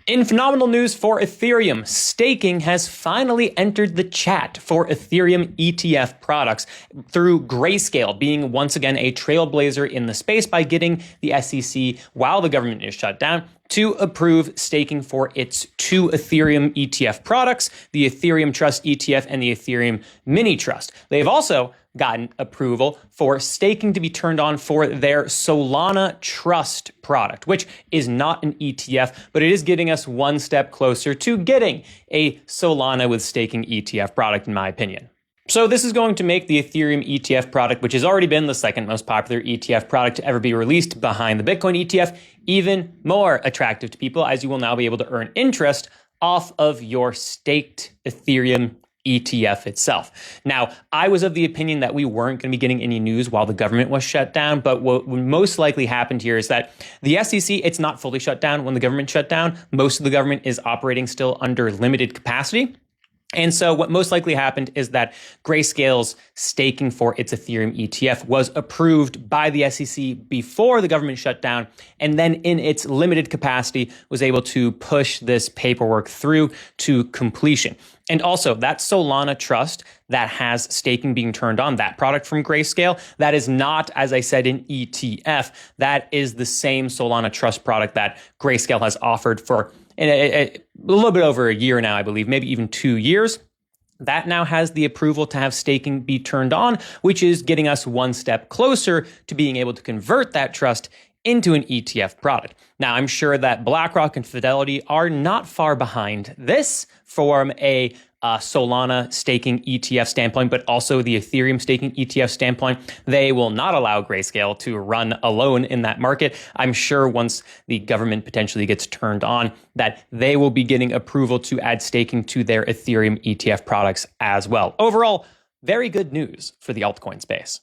In phenomenal news for Ethereum, staking has finally entered the chat for Ethereum ETF products through Grayscale being once again a trailblazer in the space by getting the SEC, while the government is shut down, to approve staking for its two Ethereum ETF products, the Ethereum Trust ETF and the Ethereum Mini Trust. They've also gotten approval for staking to be turned on for their Solana Trust product, which is not an ETF, but it is getting us one step closer to getting a Solana with staking ETF product, in my opinion. So this is going to make the Ethereum ETF product, which has already been the second most popular ETF product to ever be released behind the Bitcoin ETF, even more attractive to people, as you will now be able to earn interest off of your staked Ethereum ETF itself. Now, I was of the opinion that we weren't going to be getting any news while the government was shut down, but what most likely happened here is that the SEC, it's not fully shut down when the government shut down. Most of the government is operating still under limited capacity. And so what most likely happened is that Grayscale's staking for its Ethereum ETF was approved by the SEC before the government shut down, and then in its limited capacity was able to push this paperwork through to completion. And also that Solana Trust that has staking being turned on, that product from Grayscale, that is not, as I said, an ETF. That is the same Solana Trust product that Grayscale has offered for a little bit over a year now, I believe, maybe even 2 years. That now has the approval to have staking be turned on, which is getting us one step closer to being able to convert that trust into an ETF product. Now, I'm sure that BlackRock and Fidelity are not far behind this from a Solana staking ETF standpoint, but also the Ethereum staking ETF standpoint. They will not allow Grayscale to run alone in that market. I'm sure once the government potentially gets turned on, that they will be getting approval to add staking to their Ethereum ETF products as well. Overall, very good news for the altcoin space.